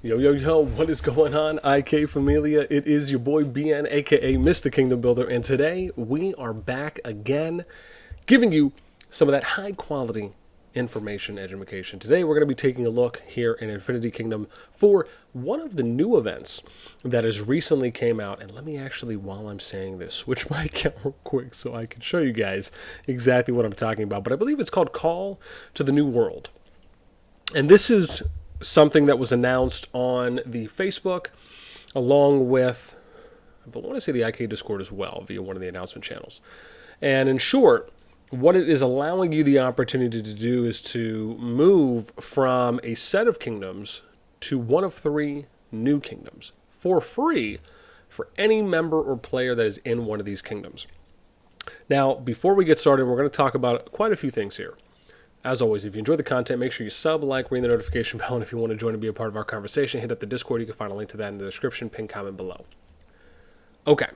Yo, yo, yo, what is going on, IK Familia? It is your boy BN, aka Mr. Kingdom Builder, and today we are back again giving you some of that high quality information education. Today we're going to be taking a look here in Infinity Kingdom for one of the new events that has recently came out. And let me actually, while I'm saying this, switch my account real quick so I can show you guys exactly what I'm talking about. But I believe it's called Call to the New World. And this is something that was announced on the Facebook along with, I want to say the IK Discord as well via one of the announcement channels. And in short, what it is allowing you the opportunity to do is to move from a set of kingdoms to one of 3 new kingdoms for free for any member or player that is in one of these kingdoms. Now, before we get started, we're going to talk about quite a few things here. As always, if you enjoy the content, make sure you sub, like, ring the notification bell, and if you want to join and be a part of our conversation, hit up the Discord. You can find a link to that in the description, pinned comment below. Okay,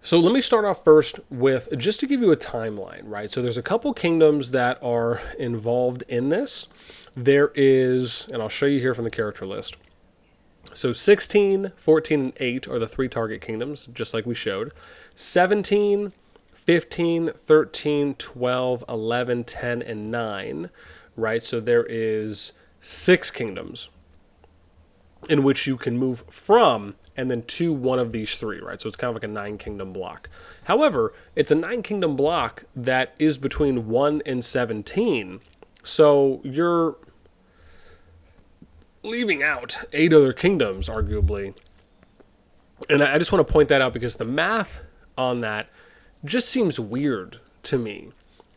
so let me start off first with, just to give you a timeline, right? So there's a couple kingdoms that are involved in this. There is, and I'll show you here from the character list. So 16, 14, and 8 are the 3 target kingdoms, just like we showed. 17, 15, 13, 12, 11, 10, and 9, right? So there is 6 kingdoms in which you can move from and then to one of these 3, right? So it's kind of like a 9-kingdom block. However, it's a 9-kingdom block that is between 1 and 17. So you're leaving out 8 other kingdoms, arguably. And I just want to point that out because the math on that just seems weird to me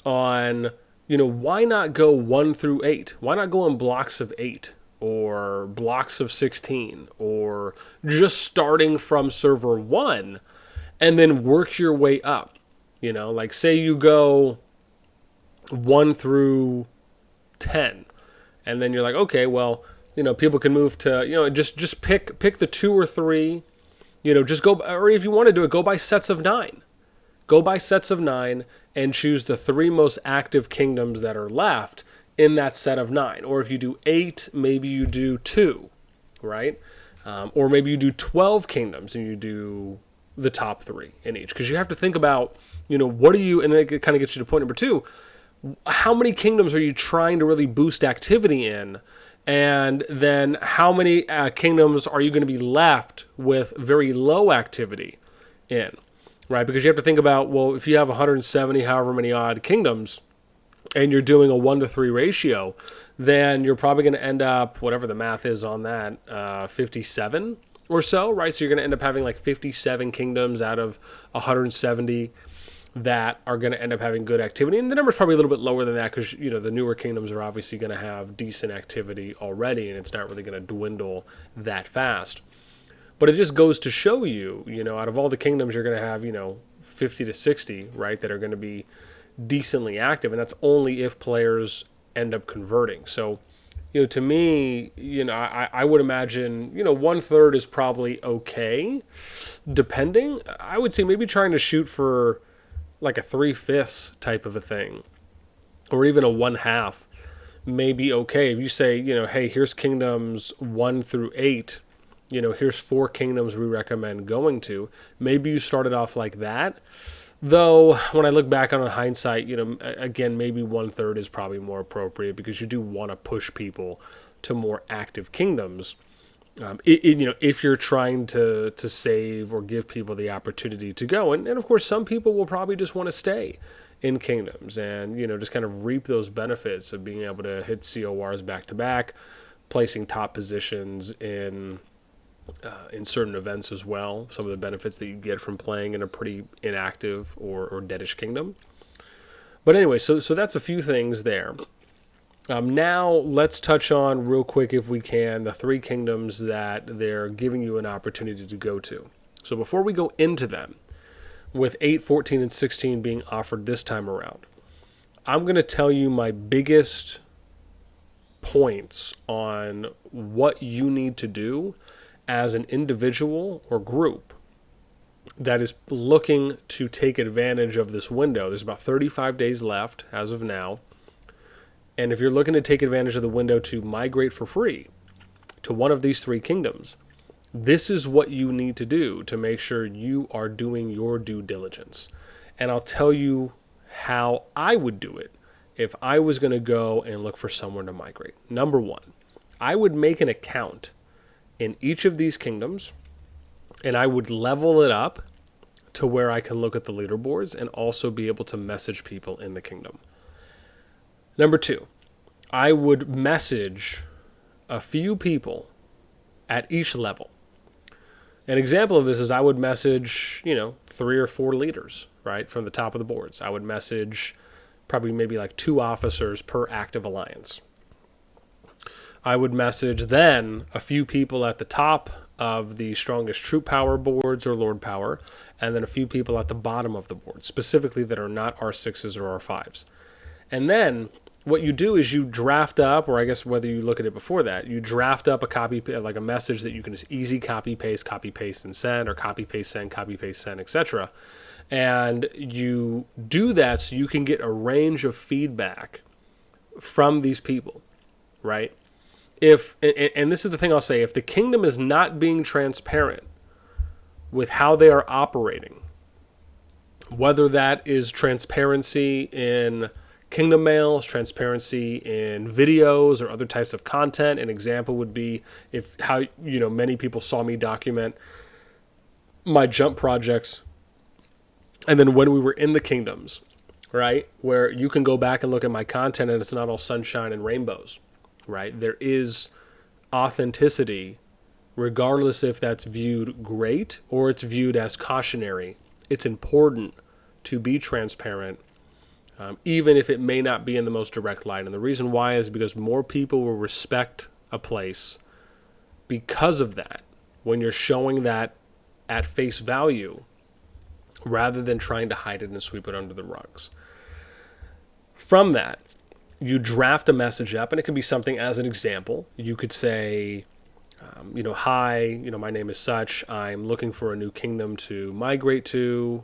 on, why not go 1 through 8? Why not go in blocks of 8 or blocks of 16 or just starting from server 1 and then work your way up? Like say you go 1 through 10 and then you're like, okay, well, people can move to, just pick the 2 or 3, just go, or if you want to do it, go by sets of 9. Go by sets of 9 and choose the 3 most active kingdoms that are left in that set of 9. Or if you do 8, maybe you do 2, right? Or maybe you do 12 kingdoms and you do the top 3 in each. Because you have to think about, what are you, and it kind of gets you to point number 2, how many kingdoms are you trying to really boost activity in? And then how many kingdoms are you going to be left with very low activity in? Right, because you have to think about, well, if you have 170, however many odd kingdoms, and you're doing a 1 to 3 ratio, then you're probably going to end up, whatever the math is on that, 57 or so, right? So you're going to end up having like 57 kingdoms out of 170 that are going to end up having good activity. And the number's probably a little bit lower than that because, the newer kingdoms are obviously going to have decent activity already, and it's not really going to dwindle that fast. But it just goes to show you, out of all the kingdoms, you're going to have, 50 to 60, right, that are going to be decently active. And that's only if players end up converting. So, to me, I would imagine, 1/3 is probably okay, depending. I would say maybe trying to shoot for like a 3/5 type of a thing, or even a 1/2 may be okay. If you say, hey, here's kingdoms 1 through 8, here's 4 kingdoms we recommend going to. Maybe you started off like that. Though, when I look back on hindsight, again, maybe 1/3 is probably more appropriate because you do want to push people to more active kingdoms. If you're trying to save or give people the opportunity to go. And of course, some people will probably just want to stay in kingdoms and, just kind of reap those benefits of being able to hit CORs back to back, placing top positions in certain events as well. Some of the benefits that you get from playing in a pretty inactive or deadish kingdom. But anyway, so that's a few things there. Now let's touch on real quick, if we can, the 3 kingdoms that they're giving you an opportunity to go to. So before we go into them, with 8, 14, and 16 being offered this time around, I'm going to tell you my biggest points on what you need to do as an individual or group that is looking to take advantage of this window. There's about 35 days left as of now. And if you're looking to take advantage of the window to migrate for free to one of these three kingdoms, this is what you need to do to make sure you are doing your due diligence. And I'll tell you how I would do it if I was going to go and look for someone to migrate. Number one, I would make an account in each of these kingdoms, and I would level it up to where I can look at the leaderboards and also be able to message people in the kingdom. Number two, I would message a few people at each level. An example of this is I would message, 3 or 4 leaders, right, from the top of the boards. I would message probably maybe like 2 officers per active alliance. I would message then a few people at the top of the strongest troop power boards or lord power, and then a few people at the bottom of the board, specifically that are not R6s or R5s. And then what you do is you draft up, or I guess whether you look at it before that, you draft up a copy, like a message that you can just easy copy, paste, and send, or copy, paste, send, etc. And you do that so you can get a range of feedback from these people, right? And this is the thing I'll say, if the kingdom is not being transparent with how they are operating, whether that is transparency in kingdom mails, transparency in videos or other types of content. An example would be if how many people saw me document my jump projects, and then when we were in the kingdoms, right, where you can go back and look at my content and it's not all sunshine and rainbows, right? There is authenticity, regardless if that's viewed great or it's viewed as cautionary. It's important to be transparent, even if it may not be in the most direct light. And the reason why is because more people will respect a place because of that, when you're showing that at face value rather than trying to hide it and sweep it under the rugs. From that, you draft a message up, and it can be something as an example. You could say, hi, my name is such. I'm looking for a new kingdom to migrate to,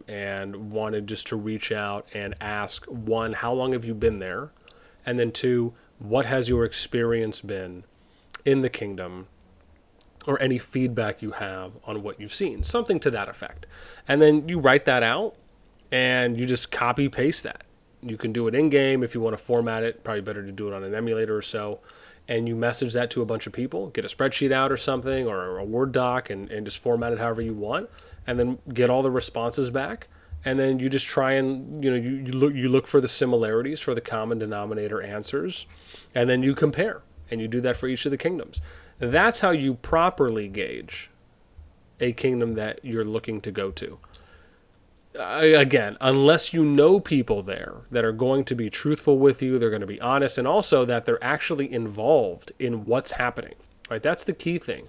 and wanted just to reach out and ask, 1, how long have you been there? And then 2, what has your experience been in the kingdom, or any feedback you have on what you've seen? Something to that effect. And then you write that out and you just copy paste that. You can do it in game if you want to format it. Probably better to do it on an emulator or so. And you message that to a bunch of people, get a spreadsheet out or something, or a Word doc, and just format it however you want, and then get all the responses back. And then you just try and, you look for the similarities, for the common denominator answers, and then you compare. And you do that for each of the kingdoms. That's how you properly gauge a kingdom that you're looking to go to. Again, unless you know people there that are going to be truthful with you, they're going to be honest, and also that they're actually involved in what's happening, right? That's the key thing.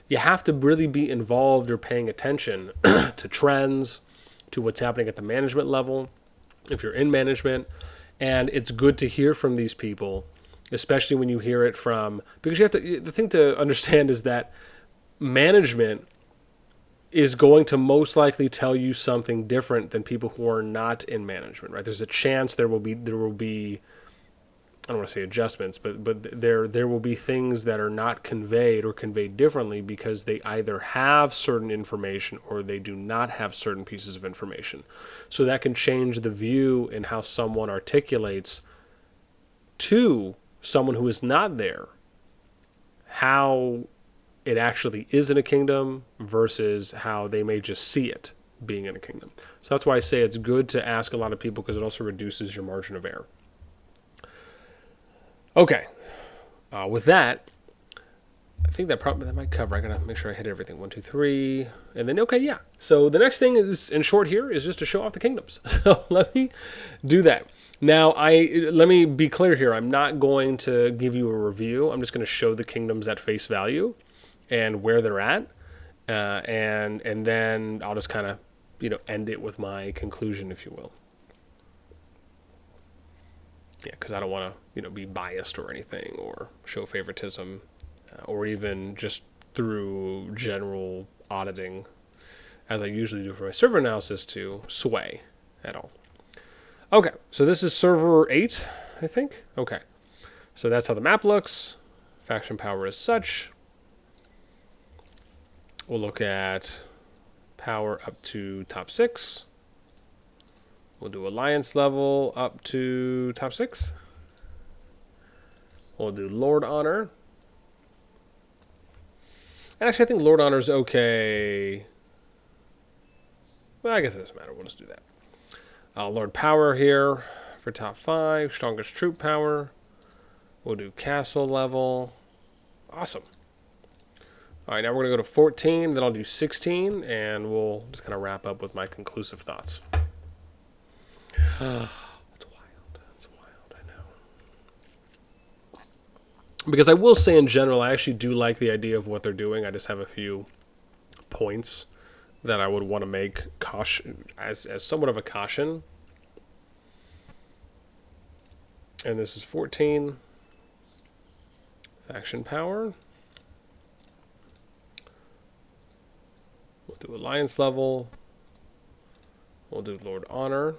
You have to really be involved or paying attention to trends, to what's happening at the management level, if you're in management. And it's good to hear from these people, especially when you hear it from, because the thing to understand is that management is going to most likely tell you something different than people who are not in management, right? There's a chance there will be I don't want to say adjustments, but there will be things that are not conveyed or conveyed differently because they either have certain information or they do not have certain pieces of information. So that can change the view in how someone articulates to someone who is not there how it actually is in a kingdom versus how they may just see it being in a kingdom. So that's why I say it's good to ask a lot of people, because it also reduces your margin of error. Okay, with that, I think that might cover. I gotta make sure I hit everything. 1, 2, 3, and then okay, yeah. So the next thing is, in short, here is just to show off the kingdoms. So let me do that. Now, let me be clear here. I'm not going to give you a review. I'm just going to show the kingdoms at face value and where they're at, and then I'll just kind of end it with my conclusion, if you will. Yeah, because I don't want to be biased or anything, or show favoritism, or even just through general auditing, as I usually do for my server analysis, to sway at all. Okay, so this is server 8, I think. Okay, so that's how the map looks. faction power as such. We'll look at power up to top 6. We'll do alliance level up to top 6. We'll do Lord Honor. Actually, I think Lord Honor is okay. Well, I guess it doesn't matter. We'll just do that. Lord Power here for top 5. Strongest troop power. We'll do castle level. Awesome. All right, now we're going to go to 14. Then I'll do 16. And we'll just kind of wrap up with my conclusive thoughts. That's wild. That's wild, I know. Because I will say in general, I actually do like the idea of what they're doing. I just have a few points that I would want to make as somewhat of a caution. And this is 14. Faction power. We'll do alliance level. We'll do Lord Honor.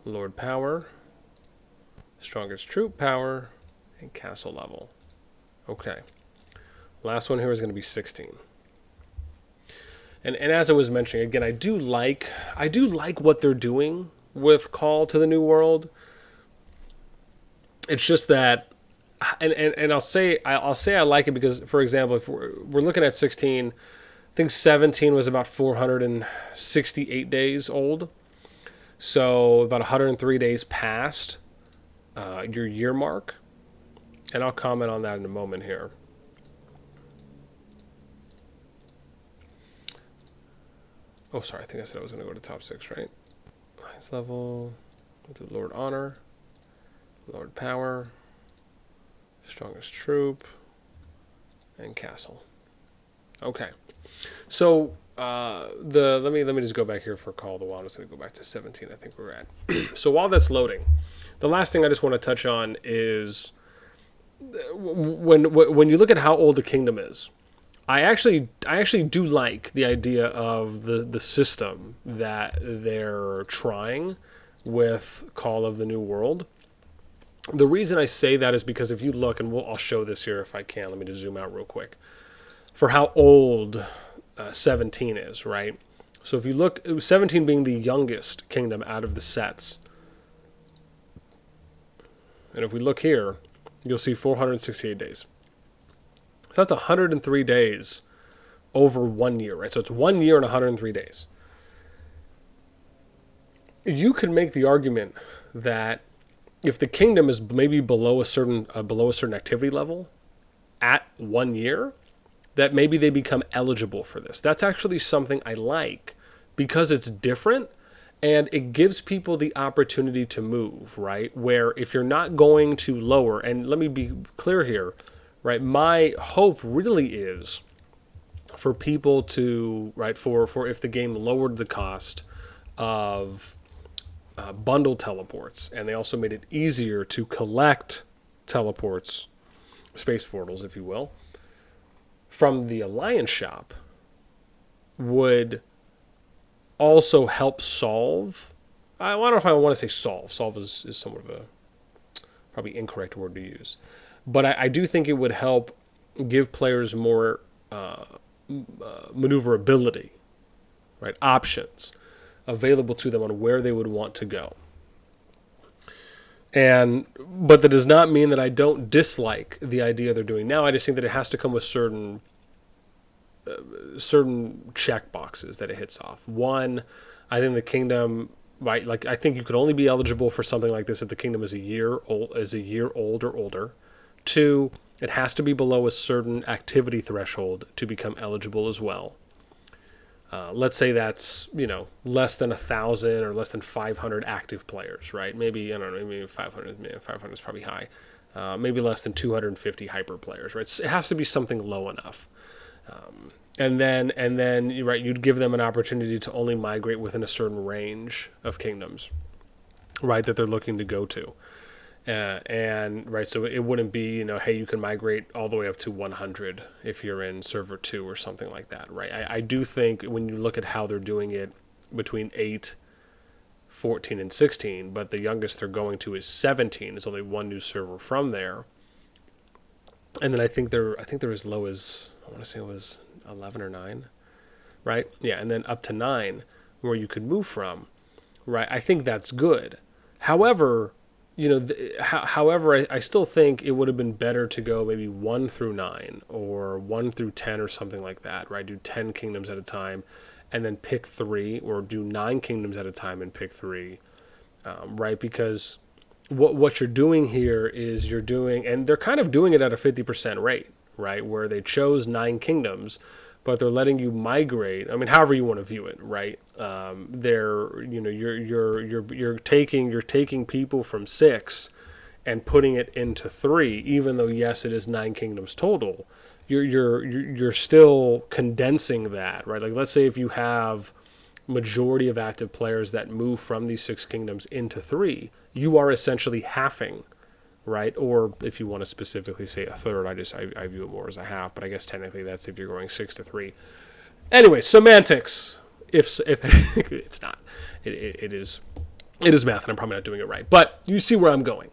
Lord Power. Strongest troop power. And castle level. Okay. Last one here is going to be 16. And as I was mentioning, again, I do like what they're doing with Call to the New World. It's just that, and I'll say I like it because, for example, if we're looking at 16, I think 17 was about 468 days old, so about 103 days past your year mark, and I'll comment on that in a moment here. Oh, sorry, I think I said I was going to go to top 6, right? Alliance level, we'll do Lord Honor, Lord Power, Strongest Troop, and Castle. Okay. So, let me just go back here for Call of the Wild. I'm just going to go back to 17, I think we're at. So while that's loading, the last thing I just want to touch on is when you look at how old the kingdom is, I actually do like the idea of the system that they're trying with Call of the New World. The reason I say that is because if you look, and I'll show this here if I can. Let me just zoom out real quick. For how old 17 is, right? So if you look, 17 being the youngest kingdom out of the sets. And if we look here, you'll see 468 days. So that's 103 days over 1 year, right? So it's 1 year and 103 days. You could make the argument that if the kingdom is maybe below a certain activity level at 1 year, that maybe they become eligible for this. That's actually something I like because it's different and it gives people the opportunity to move, right? Where if you're not going to lower, and let me be clear here, right? My hope really is for people to, right, for if the game lowered the cost of bundle teleports, and they also made it easier to collect teleports, space portals, if you will, from the Alliance shop, would also help solve. I don't know if I want to say solve. Solve is somewhat of a probably incorrect word to use. But I do think it would help give players more maneuverability, right? Options available to them on where they would want to go. But that does not mean that I don't dislike the idea they're doing now. I just think that it has to come with certain check boxes that it hits off. One, I think the kingdom, right? Like I think you could only be eligible for something like this if the kingdom is a year old or older. Two, it has to be below a certain activity threshold to become eligible as well. Let's say that's, less than 1,000 or less than 500 active players, right? Maybe, I don't know, maybe 500. 500 is probably high. Maybe less than 250 hyper players, right? It has to be something low enough. And then right, you'd give them an opportunity to only migrate within a certain range of kingdoms, right, that they're looking to go to. And right, so it wouldn't be, hey, you can migrate all the way up to 100 if you're in server 2 or something like that, right? I do think when you look at how they're doing it between 8, 14, and 16, but the youngest they're going to is 17. There's only one new server from there. And then I think they're as low as, I want to say it was 11 or 9, right? Yeah, and then up to 9 where you could move from, right? I think that's good. However, I still think it would have been better to go maybe 1 through 9 or 1 through 10 or something like that, right? Do 10 kingdoms at a time and then pick 3, or do 9 kingdoms at a time and pick 3, right? Because what you're doing here is you're doing, and they're kind of doing it at a 50% rate, right? Where they chose 9 kingdoms, but they're letting you migrate. I mean, however you want to view it, right? You're taking people from 6 and putting it into 3, even though yes, it is 9 kingdoms total. You're still condensing that, right? Like, let's say if you have majority of active players that move from these 6 kingdoms into 3, you are essentially halving, right? Or if you want to specifically say a third, I view it more as a half, but I guess technically that's if you're going 6 to 3. Anyway, semantics. If it's not, it is math, and I'm probably not doing it right. But you see where I'm going,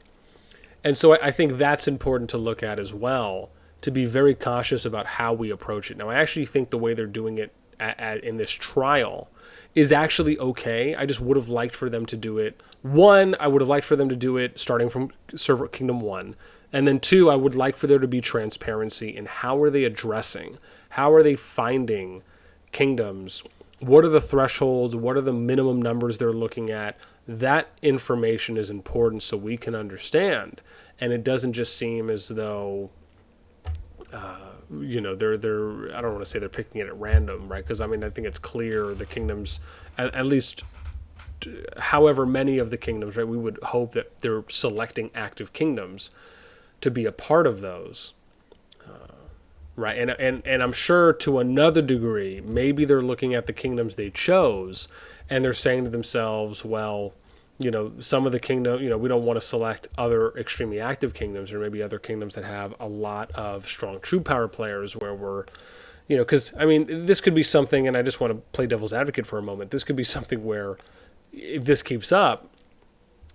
and so I think that's important to look at as well, to be very cautious about how we approach it. Now, I actually think the way they're doing it in this trial is actually okay. I just would have liked for them to do it. 1, I would have liked for them to do it starting from server kingdom 1. And then 2, I would like for there to be transparency in how are they addressing, how are they finding kingdoms, what are the thresholds, what are the minimum numbers they're looking at. That information is important so we can understand. And it doesn't just seem as though they're I don't want to say they're picking it at random, right? Because I mean, I think it's clear the kingdoms, at least however many of the kingdoms, right? We would hope that they're selecting active kingdoms to be a part of those, right? And I'm sure to another degree, maybe they're looking at the kingdoms they chose and they're saying to themselves, well, some of the kingdom, we don't want to select other extremely active kingdoms, or maybe other kingdoms that have a lot of strong true power players where we're, because, I mean, this could be something, and I just want to play devil's advocate for a moment. This could be something where if this keeps up,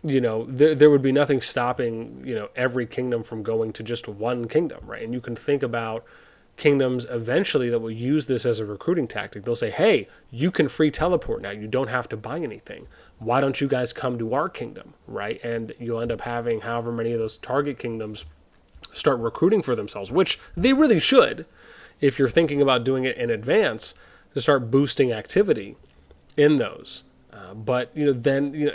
there would be nothing stopping, every kingdom from going to just one kingdom, right? And you can think about kingdoms eventually that will use this as a recruiting tactic. They'll say, hey, you can free teleport now. You don't have to buy anything. Why don't you guys come to our kingdom, right? And you'll end up having however many of those target kingdoms start recruiting for themselves, which they really should, if you're thinking about doing it in advance, to start boosting activity in those.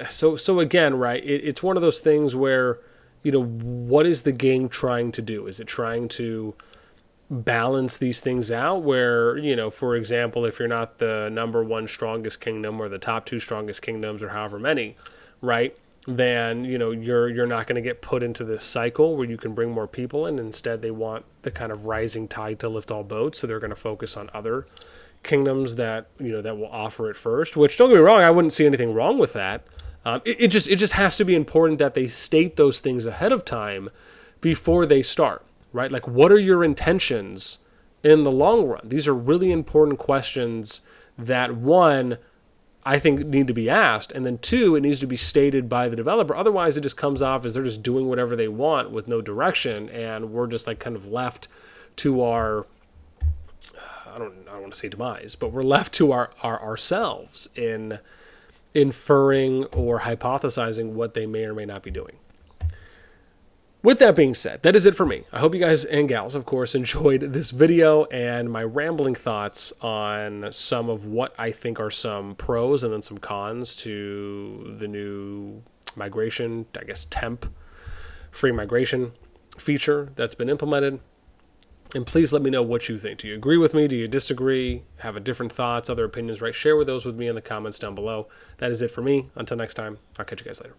So again, right, it's one of those things where, what is the game trying to do? Is it trying to balance these things out where, for example, if you're not the number 1 strongest kingdom or the top 2 strongest kingdoms or however many, right, then, you're not going to get put into this cycle where you can bring more people in. Instead, they want the kind of rising tide to lift all boats. So they're going to focus on other kingdoms that, that will offer it first, which, don't get me wrong, I wouldn't see anything wrong with that. It just has to be important that they state those things ahead of time before they start. Right? Like, what are your intentions in the long run? These are really important questions that, 1, I think need to be asked, and then 2, it needs to be stated by the developer. Otherwise, it just comes off as they're just doing whatever they want with no direction, and we're just like kind of left to our, I don't want to say demise, but we're left to ourselves in inferring or hypothesizing what they may or may not be doing. With that being said, that is it for me. I hope you guys and gals, of course, enjoyed this video and my rambling thoughts on some of what I think are some pros and then some cons to the new migration, I guess temp, free migration feature that's been implemented. And please let me know what you think. Do you agree with me? Do you disagree? Have a different thoughts, other opinions, right? Share those with me in the comments down below. That is it for me. Until next time, I'll catch you guys later.